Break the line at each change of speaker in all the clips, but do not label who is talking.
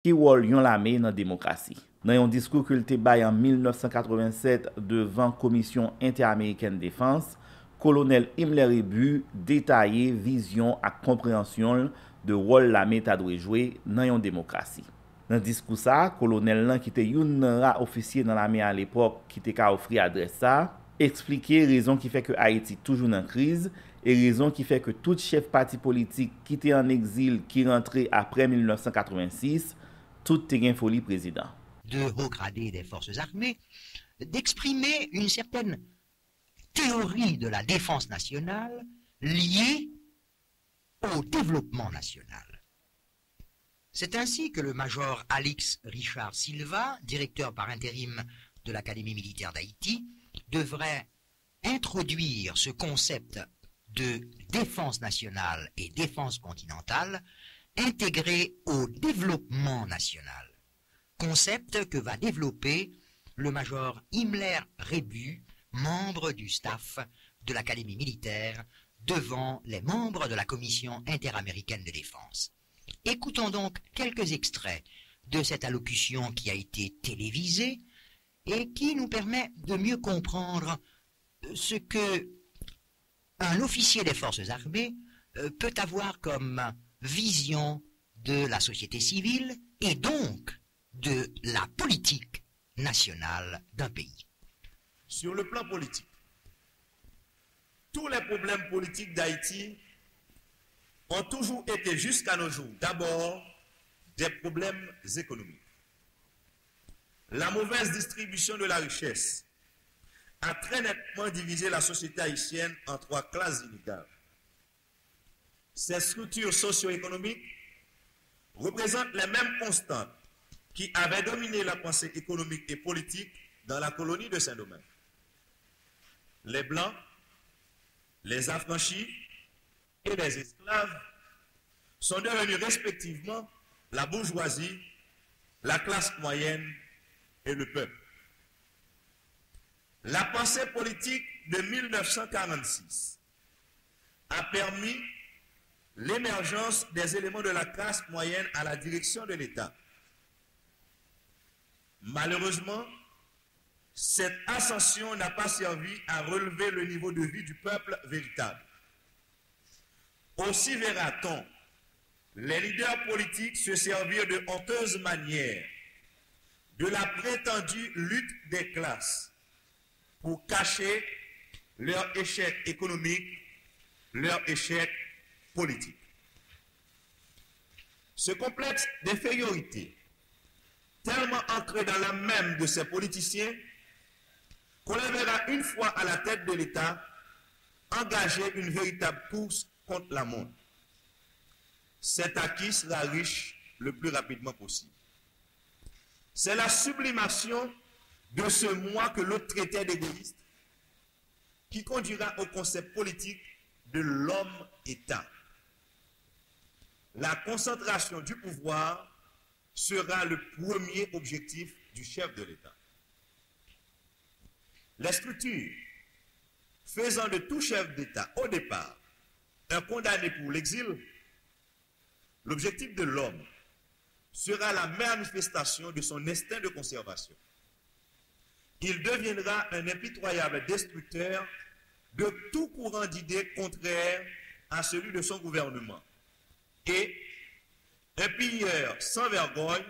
Ki wol yon lame nan demokrasi. Nan yon diskou ke lte bay en 1987 devan Komisyon Inter-Ameriken Défense, kolonel Himmler Ebu detaye vizyon ak komprehensyon de wol lame ta dwe jwe nan yon demokrasi. Nan diskou sa, kolonel lan ki te yon nan ra ofisye nan lame al epok ki te ka ofri adres sa, explike rezon ki fe ke Haiti toujou nan kriz, et rezon ki fe ke tout chef parti politik ki te en exil ki rentre apre 1986, tout te gen folie président.
De hauts gradés des forces armées, d'exprimer une certaine théorie de la défense nationale liée au développement national. C'est ainsi que le major Alix Richard Silva, directeur par intérim de l'Académie militaire d'Haïti, devrait introduire ce concept de défense nationale et défense continentale intégré au développement national, concept que va développer le major Himmler Rebu, membre du staff de l'Académie militaire, devant les membres de la Commission interaméricaine de défense. Écoutons donc quelques extraits de cette allocution qui a été télévisée et qui nous permet de mieux comprendre ce que un officier des forces armées peut avoir comme vision de la société civile et donc de la politique nationale d'un pays.
Sur le plan politique, tous les problèmes politiques d'Haïti ont toujours été jusqu'à nos jours d'abord des problèmes économiques. La mauvaise distribution de la richesse a très nettement divisé la société haïtienne en trois classes inégales. Ces structures socio-économiques représentent les mêmes constantes qui avaient dominé la pensée économique et politique dans la colonie de Saint-Domingue. Les Blancs, les affranchis et les esclaves sont devenus respectivement la bourgeoisie, la classe moyenne et le peuple. La pensée politique de 1946 a permis l'émergence des éléments de la classe moyenne à la direction de l'État. Malheureusement, cette ascension n'a pas servi à relever le niveau de vie du peuple véritable. Aussi verra-t-on les leaders politiques se servir de honteuses manières de la prétendue lutte des classes pour cacher leur échec économique, leur échec politique. Ce complexe d'infériorité, tellement ancré dans l'âme même de ces politiciens, qu'on les verra une fois à la tête de l'État engager une véritable course contre la montre. Cet acquis sera riche le plus rapidement possible. C'est la sublimation de ce moi que l'autre traitait d'égoïste qui conduira au concept politique de l'homme-État. La concentration du pouvoir sera le premier objectif du chef de l'État. Les structures faisant de tout chef d'État au départ un condamné pour l'exil, l'objectif de l'homme sera la manifestation de son instinct de conservation. Il deviendra un impitoyable destructeur de tout courant d'idées contraires à celui de son gouvernement et un pilleur sans vergogne,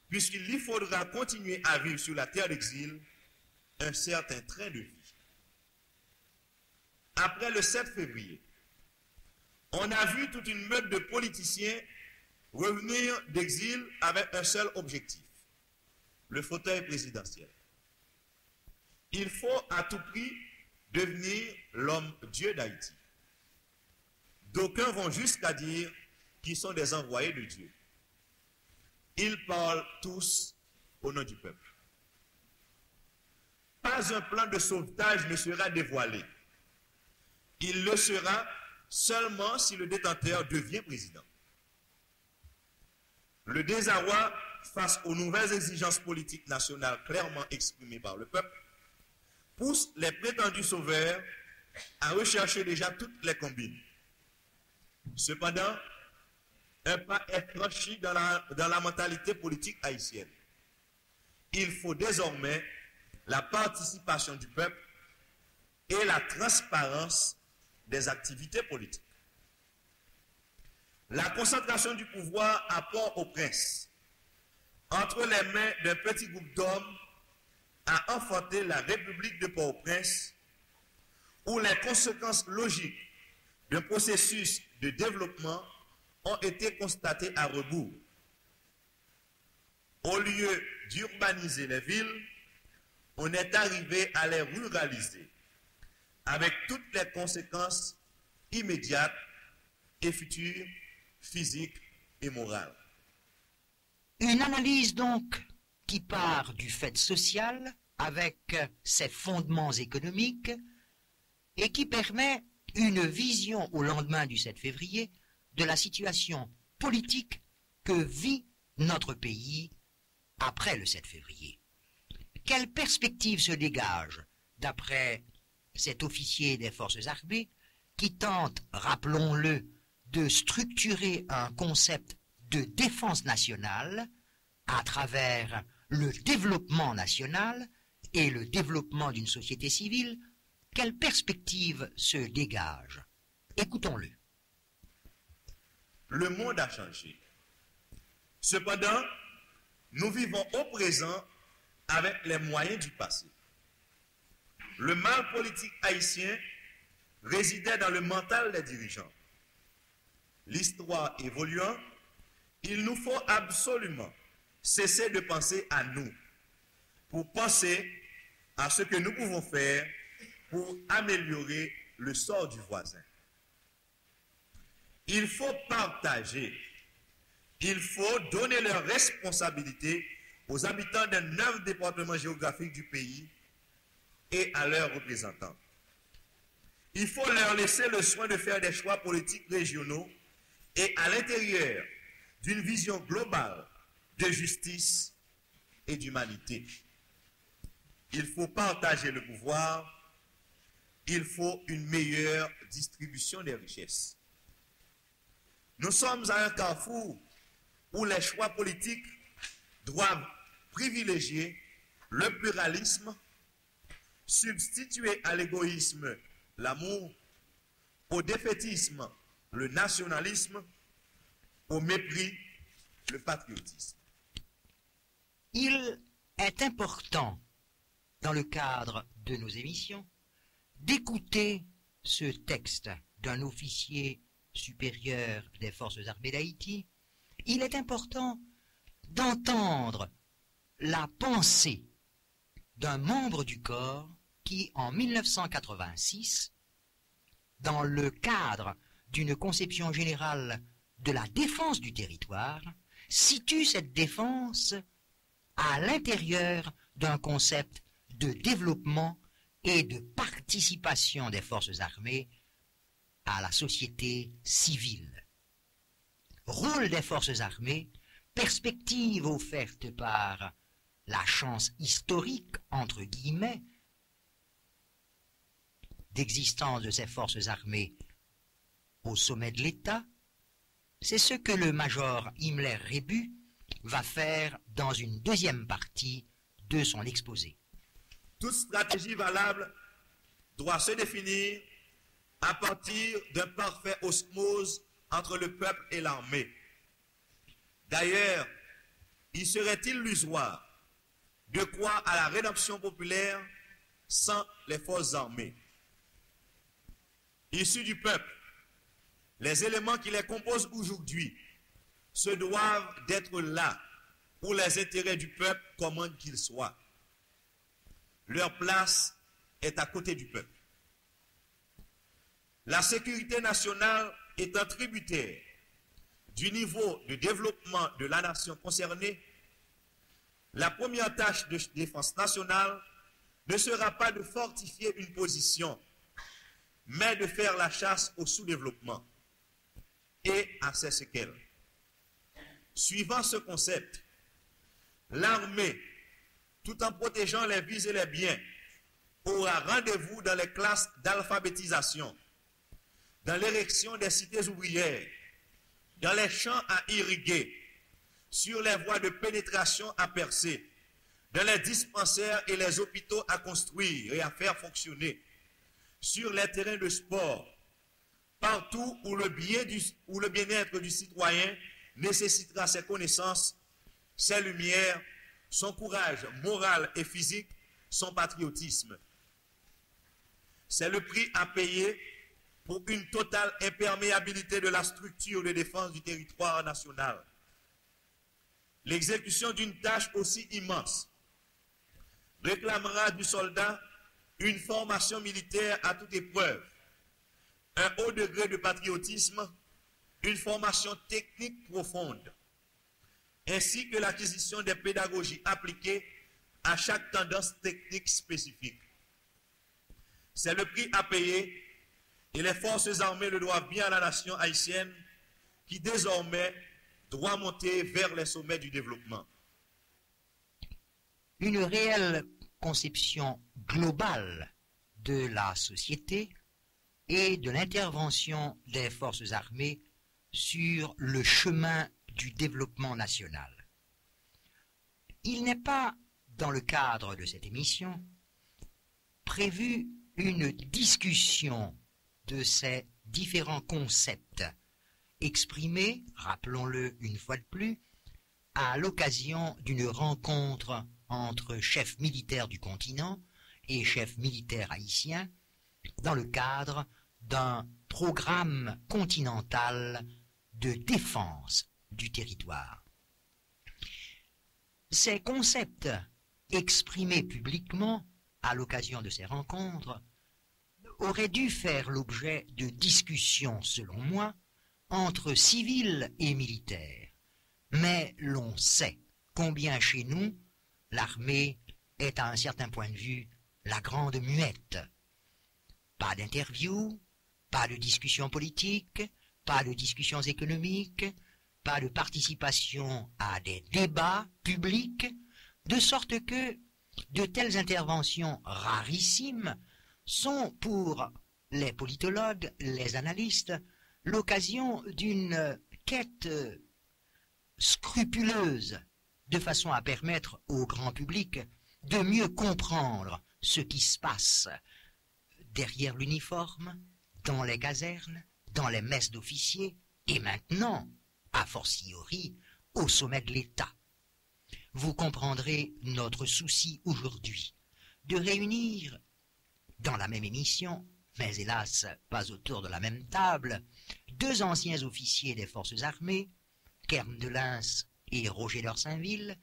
puisqu'il lui faudra continuer à vivre sur la terre d'exil un certain train de vie. Après le 7 février, on a vu toute une meute de politiciens revenir d'exil avec un seul objectif, le fauteuil présidentiel. Il faut à tout prix devenir l'homme-dieu d'Haïti. D'aucuns vont jusqu'à dire qu'ils sont des envoyés de Dieu. Ils parlent tous au nom du peuple. Pas un plan de sauvetage ne sera dévoilé. Il le sera seulement si le détenteur devient président. Le désarroi face aux nouvelles exigences politiques nationales clairement exprimées par le peuple pousse les prétendus sauveurs à rechercher déjà toutes les combines. Cependant, un pas est franchi dans la mentalité politique haïtienne. Il faut désormais la participation du peuple et la transparence des activités politiques. La concentration du pouvoir à Port-au-Prince entre les mains d'un petit groupe d'hommes a enfanté la République de Port-au-Prince, où les conséquences logiques d'un processus de développement ont été constatées à rebours. Au lieu d'urbaniser les villes, on est arrivé à les ruraliser, avec toutes les conséquences immédiates et futures, physiques et morales.
Une analyse donc qui part du fait social avec ses fondements économiques et qui permet une vision au lendemain du 7 février de la situation politique que vit notre pays après le 7 février. Quelle perspective se dégage d'après cet officier des forces armées qui tente, rappelons-le, de structurer un concept de défense nationale à travers le développement national et le développement d'une société civile? Quelle perspective se dégage? Écoutons-le.
Le monde a changé. Cependant, nous vivons au présent avec les moyens du passé. Le mal politique haïtien résidait dans le mental des dirigeants. L'histoire évoluant, il nous faut absolument cesser de penser à nous pour penser à ce que nous pouvons faire pour améliorer le sort du voisin. Il faut partager, il faut donner leurs responsabilités aux habitants des 9 départements géographiques du pays et à leurs représentants. Il faut leur laisser le soin de faire des choix politiques régionaux et à l'intérieur d'une vision globale de justice et d'humanité. Il faut partager le pouvoir, il faut une meilleure distribution des richesses. Nous sommes à un carrefour où les choix politiques doivent privilégier le pluralisme, substituer à l'égoïsme l'amour, au défaitisme le nationalisme, au mépris le patriotisme.
Il est important, dans le cadre de nos émissions, d'écouter ce texte d'un officier supérieur des forces armées d'Haïti. Il est important d'entendre la pensée d'un membre du corps qui, en 1986, dans le cadre d'une conception générale de la défense du territoire, situe cette défense à l'intérieur d'un concept de développement et de participation des forces armées à la société civile. Rôle des forces armées, perspective offerte par la chance historique, entre guillemets, d'existence de ces forces armées au sommet de l'État, c'est ce que le major Himmler Rébut va faire dans une deuxième partie de son exposé.
Toute stratégie valable doit se définir à partir d'un parfait osmose entre le peuple et l'armée. D'ailleurs, il serait illusoire de croire à la rédemption populaire sans les forces armées. Issus du peuple, les éléments qui les composent aujourd'hui se doivent d'être là où les intérêts du peuple commandent qu'ils soient. Leur place est à côté du peuple. La sécurité nationale étant tributaire du niveau de développement de la nation concernée, la première tâche de défense nationale ne sera pas de fortifier une position, mais de faire la chasse au sous-développement et à ses séquelles. Suivant ce concept, l'armée, tout en protégeant les vies et les biens, aura rendez-vous dans les classes d'alphabétisation, dans l'érection des cités ouvrières, dans les champs à irriguer, sur les voies de pénétration à percer, dans les dispensaires et les hôpitaux à construire et à faire fonctionner, sur les terrains de sport, partout où le bien-être du citoyen nécessitera ses connaissances, ses lumières, son courage moral et physique, son patriotisme. C'est le prix à payer pour une totale imperméabilité de la structure de défense du territoire national. L'exécution d'une tâche aussi immense réclamera du soldat une formation militaire à toute épreuve, un haut degré de patriotisme, une formation technique profonde, ainsi que l'acquisition des pédagogies appliquées à chaque tendance technique spécifique. C'est le prix à payer et les forces armées le doivent bien à la nation haïtienne qui désormais doit monter vers les sommets du développement.
Une réelle conception globale de la société et de l'intervention des forces armées sur le chemin du développement national. Il n'est pas, dans le cadre de cette émission, prévu une discussion de ces différents concepts exprimés, rappelons-le une fois de plus, à l'occasion d'une rencontre entre chefs militaires du continent et chefs militaires haïtiens dans le cadre d'un programme continental de défense du territoire. Ces concepts exprimés publiquement à l'occasion de ces rencontres auraient dû faire l'objet de discussions, selon moi, entre civils et militaires. Mais l'on sait combien chez nous, l'armée est à un certain point de vue la grande muette. Pas d'interview, pas de discussion politique, pas de discussions économiques, pas de participation à des débats publics, de sorte que de telles interventions rarissimes sont pour les politologues, les analystes, l'occasion d'une quête scrupuleuse de façon à permettre au grand public de mieux comprendre ce qui se passe derrière l'uniforme, dans les casernes, dans les messes d'officiers et maintenant, a fortiori, au sommet de l'État. Vous comprendrez notre souci aujourd'hui de réunir dans la même émission, mais hélas pas autour de la même table, deux anciens officiers des forces armées, Kern de Lens et Roger d'Orsainville,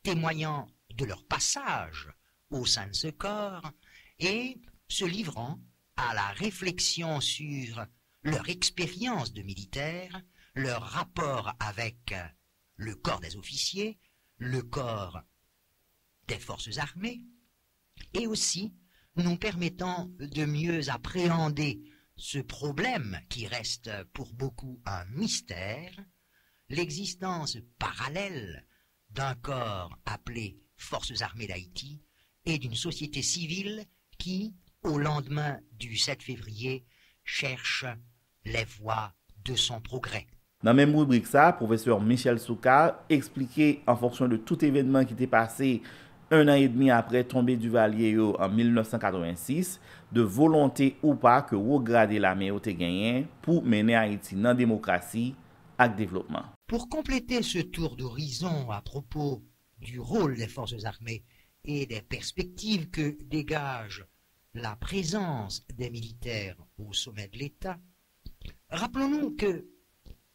témoignant de leur passage au sein de ce corps et se livrant à la réflexion sur leur expérience de militaire, leur rapport avec le corps des officiers, le corps des forces armées, et aussi nous permettant de mieux appréhender ce problème qui reste pour beaucoup un mystère, l'existence parallèle d'un corps appelé Forces armées d'Haïti et d'une société civile qui, au lendemain du 7 février, cherche les voies de son progrès.
Dans la même rubrique ça, professeur Michel Souka expliquait en fonction de tout événement qui était passé un an et demi après tombée du Valier en 1986, de volonté ou pas que regarder la main te gagné pour mener Haïti dans la démocratie et le développement.
Pour compléter ce tour d'horizon à propos du rôle des forces armées et des perspectives que dégage la présence des militaires au sommet de l'État, rappelons-nous que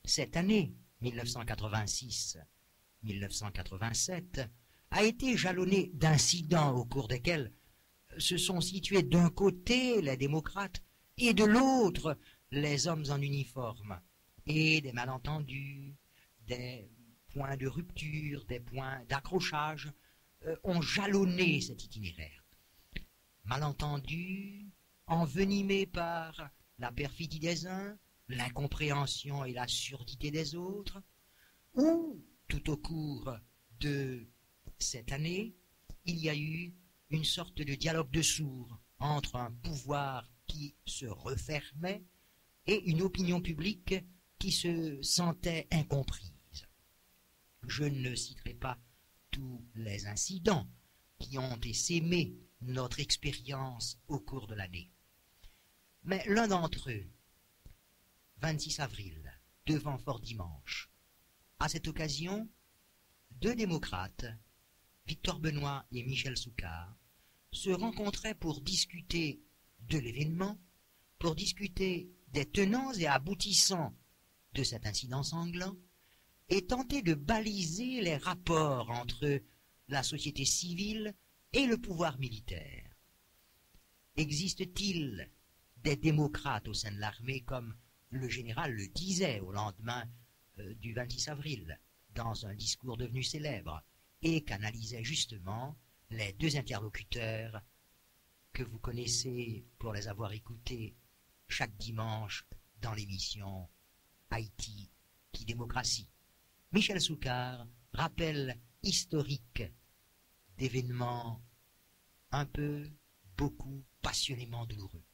cette année 1986-1987 a été jalonnée d'incidents au cours desquels se sont situés d'un côté les démocrates et de l'autre les hommes en uniforme, et des malentendus, des points de rupture, des points d'accrochage ont jalonné cet itinéraire. Malentendus, envenimés par la perfidie des uns, l'incompréhension et la surdité des autres, ou tout au cours de cette année, il y a eu une sorte de dialogue de sourds entre un pouvoir qui se refermait et une opinion publique qui se sentaient incomprises. Je ne citerai pas tous les incidents qui ont essaimé notre expérience au cours de l'année. Mais l'un d'entre eux, 26 avril, devant Fort-Dimanche, à cette occasion, deux démocrates, Victor Benoît et Michel Soucard, se rencontraient pour discuter de l'événement, pour discuter des tenants et aboutissants de cet incident sanglant, et tenter de baliser les rapports entre la société civile et le pouvoir militaire. Existe-t-il des démocrates au sein de l'armée, comme le général le disait au lendemain du 26 avril, dans un discours devenu célèbre, et qu'analysait justement les deux interlocuteurs que vous connaissez pour les avoir écoutés chaque dimanche dans l'émission Haïti qui démocratie. Michel Soucard rappelle historique d'événements un peu, beaucoup, passionnément douloureux.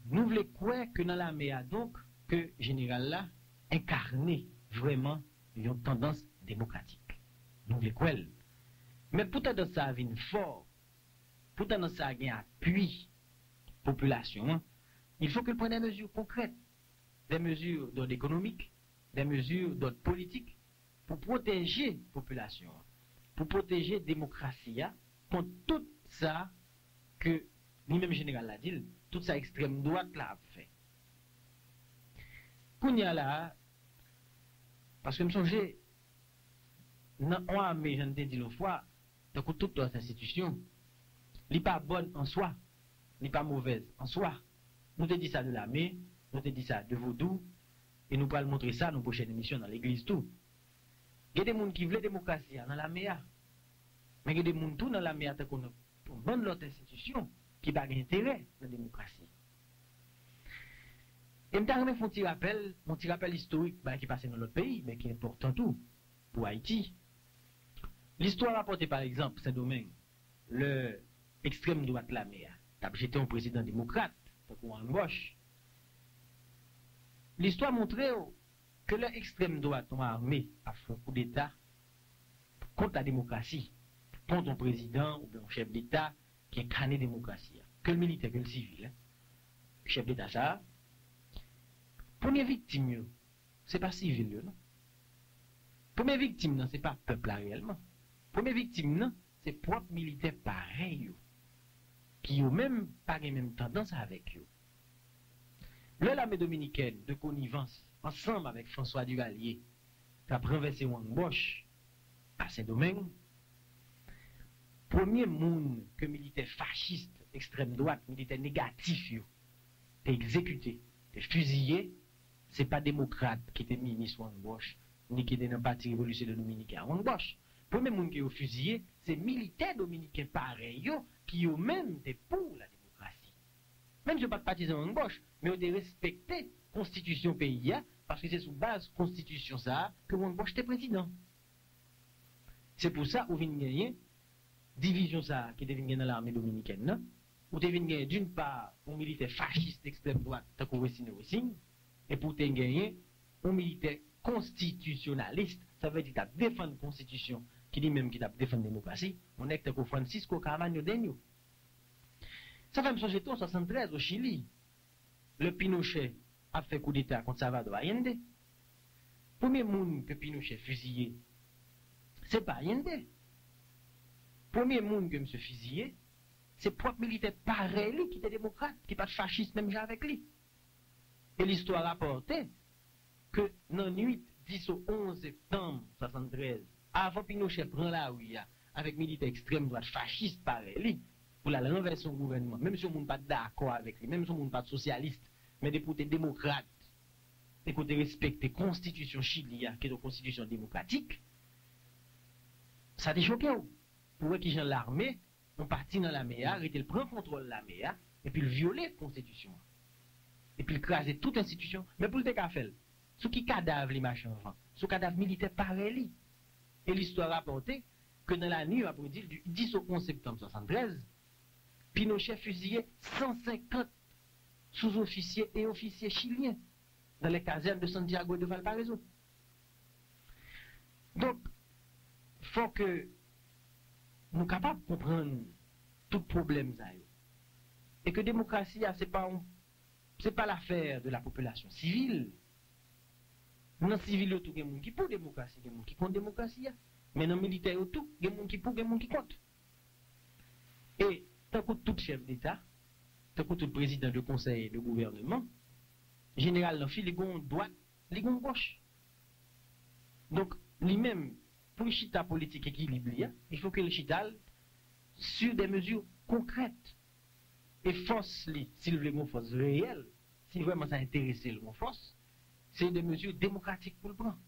Nous voulons croire que dans l'armée, donc, que général là incarné vraiment une tendance démocratique. Nous voulons croire. Mais pour tendance ça vient fort, pour tendance ça gagne appui population, il faut qu'elle prenne des mesures concrètes, des mesures d'ordre économique, des mesures d'ordre politique, pour protéger la population, pour protéger la démocratie, contre tout ça que lui-même général l'a dit, toute ça extrême droite là a fait. Kounya là, parce que je me songeais, mais j'en ai dit l'autre fois, dans toute notre institution, elle n'est pas bonne en soi, elle n'est pas mauvaise en soi. Nous te dit ça de l'armée, nous te dit ça de Vaudou, et nous allons montrer ça dans nos prochaines émissions dans l'église tout. Il y a des gens qui veulent la démocratie dans l'armée, mais il y a des gens tout dans l'armée pour bonne l'autre institution qui n'a pas d'intérêt dans la démocratie. Et je vais faire un petit rappel historique qui passe dans notre pays, mais qui est important tout pour Haïti. L'histoire rapportée par exemple, Saint-Domingue, l'extrême droite de l'armée, j'étais un président démocrate, donc en Bosch. L'histoire montrait que l'extrême droite en armée a fait un coup d'État contre la démocratie, contre un président ou un chef d'État qui incarne la démocratie, que le militaire, que le civil. Le chef d'État, ça, première victime, ce n'est pas civil, non? Première victime, ce n'est pas peuple là, réellement. Première victime, c'est propre militaire pareil, qui ont même pas les mêmes tendances avec eux. L'armée dominicaine de connivence, ensemble avec François Duvalier, qui a renversé Wang Bosch à Saint-Domingue, premier monde que militaire fasciste, extrême droite, militaire négatif, t'es exécuté, t'es fusillé, c'est pas démocrate qui était ministre Wang Bosch, ni qui était dans le parti révolutionnaire dominicain Wang Bosch. Premier monde qui est fusillé, c'est militaires dominicains pareils, qui ont même été pour la démocratie. Même si je ne suis pas partisan Wang Bosch, mais ils ont respecté la constitution pays, parce que c'est sous base de la constitution ça que Wang Bosch était président. C'est pour ça qu'on vient gagner division ça qui devient dans l'armée dominicaine, ou devient gagner d'une part un militaire fasciste d'extrême droite, tant qu'on Wessing, et pour gagner un militaire constitutionnaliste, ça veut dire qu'il défendre la constitution, qui dit même qu'il défendre la démocratie, on est que Francisco Carvalho Denio. Ça fait me changer en 1973 au Chili. Le Pinochet a fait coup d'État contre Salvador Allende. Premier monde que Pinochet fusillé, c'est pas Allende. Premier monde que M. fusillé, c'est propre militaire pareil qui était démocrate, qui n'est pas fasciste même avec lui. Et l'histoire rapportait que dans la nuit 10 au 11 septembre 1973, avant Pinochet prend la rue avec militaire extrême droite fasciste pareil, pour la renverser son gouvernement, même si on n'est pas d'accord avec lui, même si on n'est pas socialiste, mais des côtés démocrates, des côtés respecter la constitution chilienne, qui est une constitution démocratique, ça a choqué. Pour eux qui sont l'armée, on partit dans l'armée, il prend contrôle de l'armée, et puis il violer la constitution. Et puis il craser toute institution, mais pour le faire, sous qui cadavre les machins avant, sous cadavre militaire pareil. Et l'histoire rapportait que dans la nuit, après dire, du 10 au 11 septembre 1973, Pinochet fusillait 150 sous-officiers et officiers chiliens. dans les casernes de Santiago de Valparaiso. Donc, il faut que nous soyons capables de comprendre tout problème. Et que la démocratie, ce n'est pas l'affaire de la population civile. Dans le civil, il y a tout le monde qui pour la démocratie, il y a qui contre la démocratie. Mais dans le militaire, il y a tout, il y a qui pour, il y a qui contre. Et tant que tout chef d'État, tant que tout président de conseil de gouvernement, général, il y a droite, il y a gauche. Donc, lui-même, pour le chita politique équilibré, il faut que le chita sur des mesures concrètes. Et force, s'il veut une force réelle, si vraiment ça intéresse le force, c'est des mesures démocratiques pour le prendre.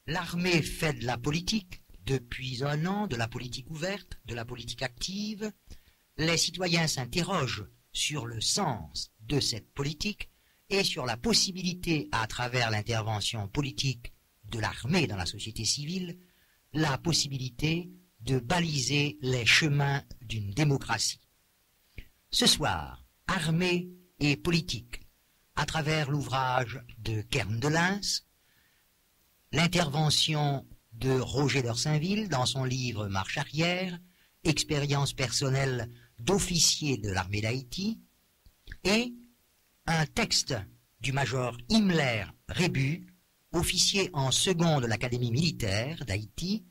L'armée fait de la politique depuis un an, de la politique ouverte, de la politique active. Les citoyens s'interrogent sur le sens de cette politique et sur la possibilité, à travers l'intervention politique de l'armée dans la société civile, la possibilité de baliser les chemins d'une démocratie. Ce soir, armée et politique, à travers l'ouvrage de Kern de Lens, l'intervention de Roger d'Orsainville dans son livre Marche arrière, expérience personnelle d'officier de l'armée d'Haïti, et un texte du major Himmler Rébu, officier en second de l'Académie militaire d'Haïti,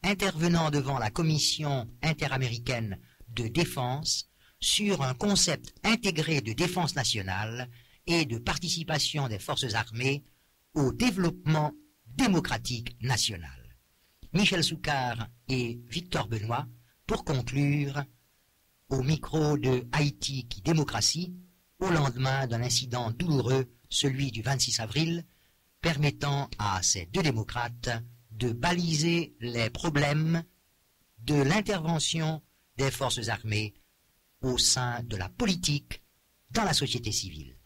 intervenant devant la Commission interaméricaine de défense sur un concept intégré de défense nationale et de participation des forces armées au développement démocratique national. Michel Soucard et Victor Benoît, pour conclure, au micro de Haïti qui démocratie, au lendemain d'un incident douloureux, celui du 26 avril, permettant à ces deux démocrates de baliser les problèmes de l'intervention des forces armées au sein de la politique dans la société civile.